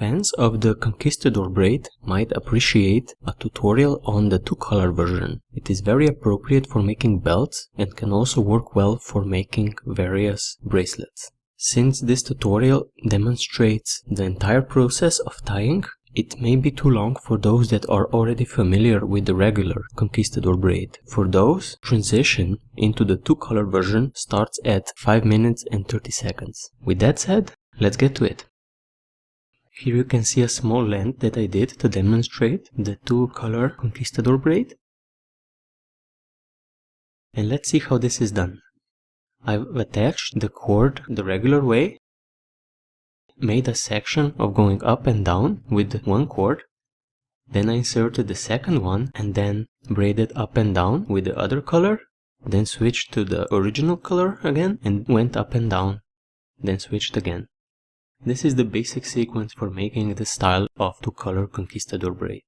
Fans of the conquistador braid might appreciate a tutorial on the two-color version. It is very appropriate for making belts and can also work well for making various bracelets. Since this tutorial demonstrates the entire process of tying, it may be too long for those that are already familiar with the regular conquistador braid. For those, transition into the two-color version starts at 5 minutes and 30 seconds. With that said, let's get to it. Here you can see a small length that I did to demonstrate the two-color conquistador braid. And let's see how this is done. I've attached the cord the regular way, made a section of going up and down with one cord, then I inserted the second one and then braided up and down with the other color, then switched to the original color again and went up and down, then switched again. This is the basic sequence for making this style of two-color conquistador braid.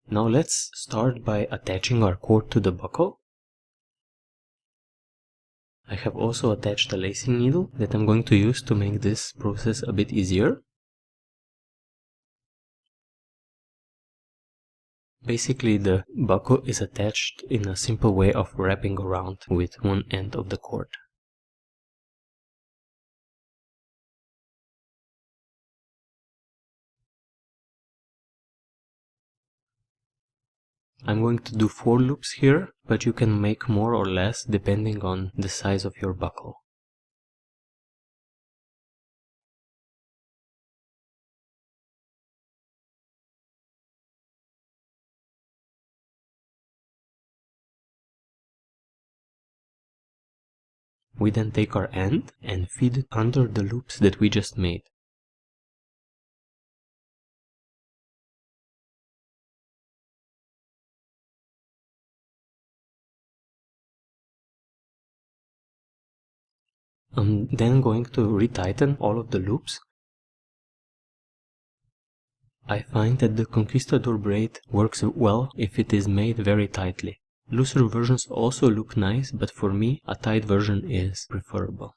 Now let's start by attaching our cord to the buckle. I have also attached a lacing needle that I'm going to use to make this process a bit easier. Basically, the buckle is attached in a simple way of wrapping around with one end of the cord. I'm going to do 4 loops here, but you can make more or less depending on the size of your buckle. We then take our end and feed it under the loops that we just made. I'm then going to retighten all of the loops. I find that the conquistador braid works well if it is made very tightly. Looser versions also look nice, but for me a tight version is preferable.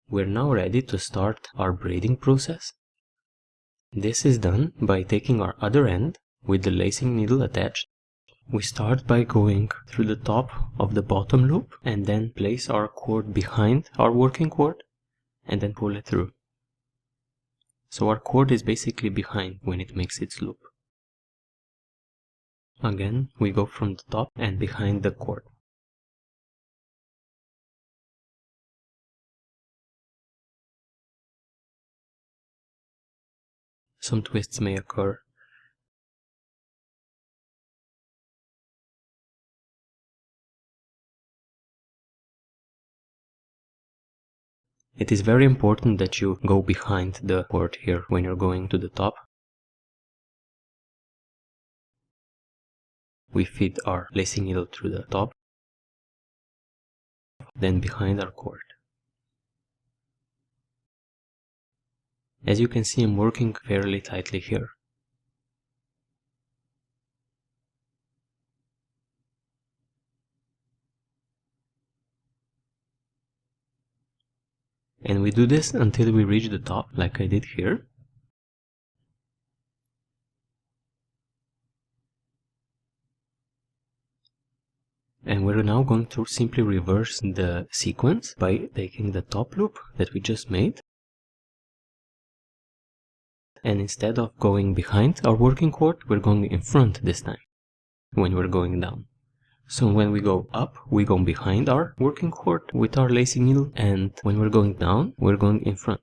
We're now ready to start our braiding process. This is done by taking our other end with the lacing needle attached. We start by going through the top of the bottom loop and then place our cord behind our working cord and then pull it through. So our cord is basically behind when it makes its loop. Again, we go from the top and behind the cord. Some twists may occur. It is very important that you go behind the cord here when you're going to the top. We feed our lacing needle through the top, then behind our cord. As you can see, I'm working fairly tightly here. And we do this until we reach the top, like I did here. And we're now going to simply reverse the sequence by taking the top loop that we just made. And instead of going behind our working cord, we're going in front this time, when we're going down. So when we go up, we go behind our working cord with our lacing needle, and when we're going down, we're going in front.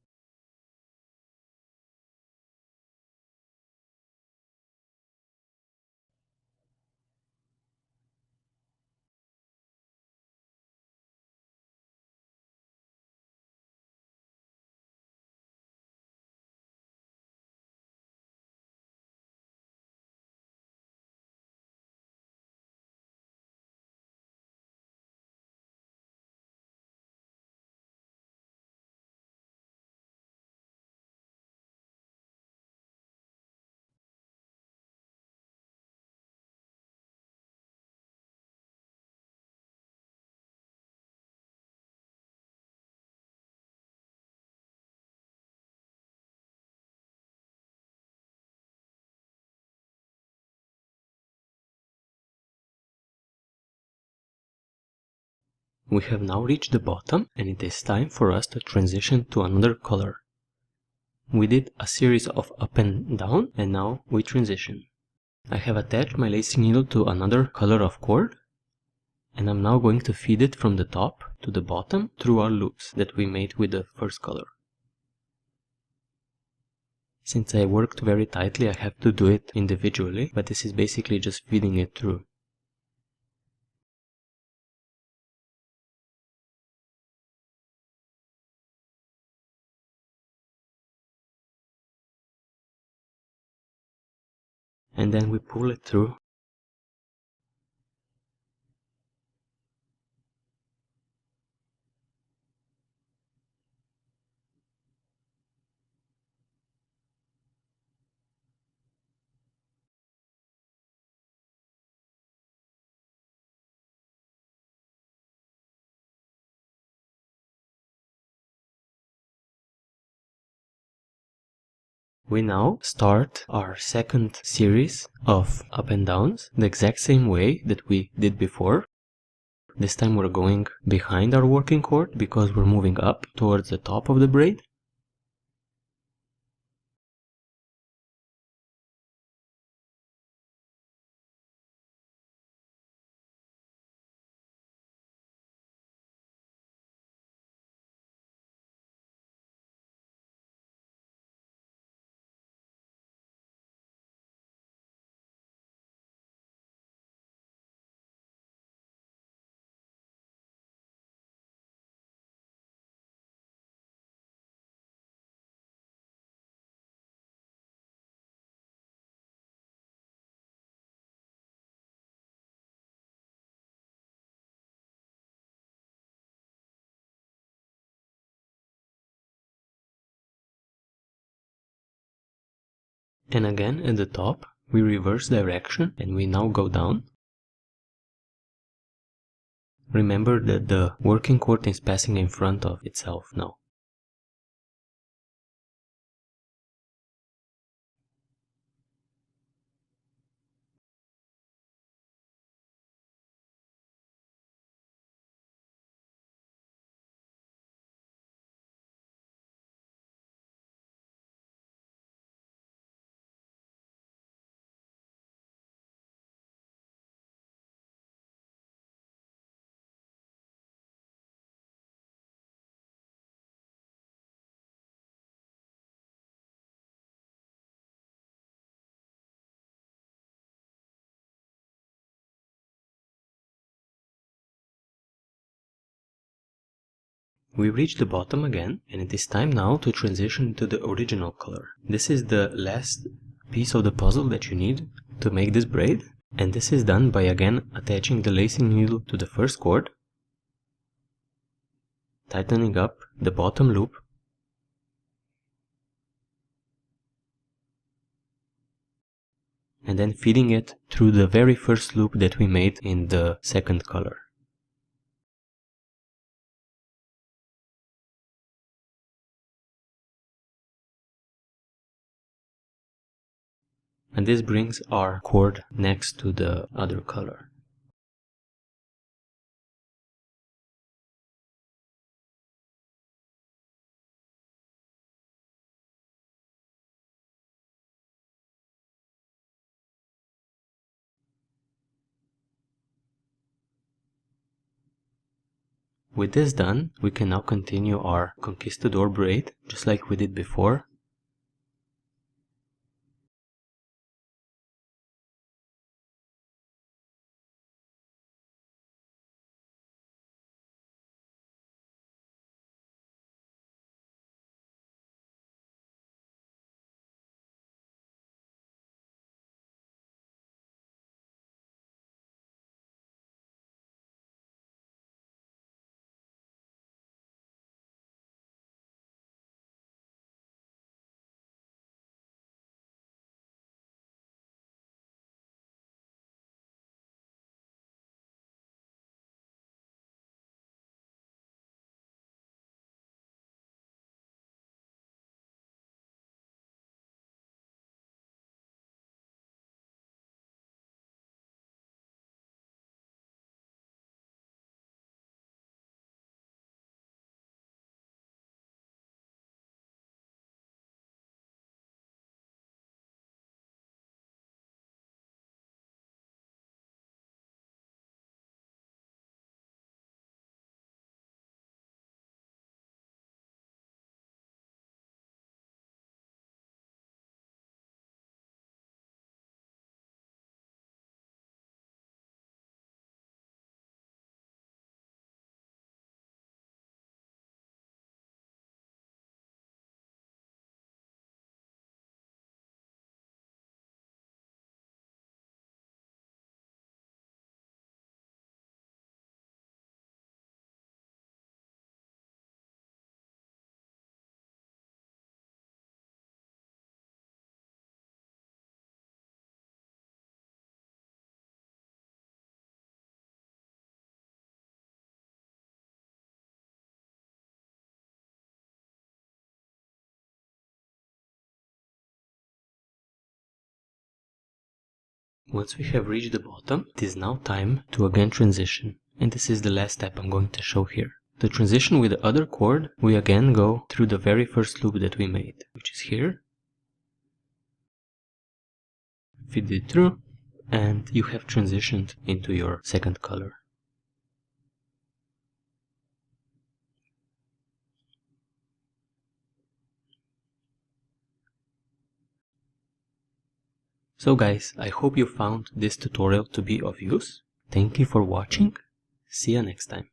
We have now reached the bottom and it is time for us to transition to another color. We did a series of up and down and now we transition. I have attached my lacing needle to another color of cord and I'm now going to feed it from the top to the bottom through our loops that we made with the first color. Since I worked very tightly, I have to do it individually, but this is basically just feeding it through. And then we pull it through. We now start our second series of up and downs the exact same way that we did before. This time we're going behind our working cord because we're moving up towards the top of the braid. And again at the top we reverse direction and we now go down. Remember that the working cord is passing in front of itself now. We reach the bottom again and it is time now to transition to the original color. This is the last piece of the puzzle that you need to make this braid, and this is done by again attaching the lacing needle to the first cord, tightening up the bottom loop, and then feeding it through the very first loop that we made in the second color. And this brings our cord next to the other color. With this done, we can now continue our conquistador braid just like we did before. Once we have reached the bottom, it is now time to again transition, and this is the last step I'm going to show here. To transition with the other cord, we again go through the very first loop that we made, which is here. Feed it through, and you have transitioned into your second color. So guys, I hope you found this tutorial to be of use. Thank you for watching. See you next time.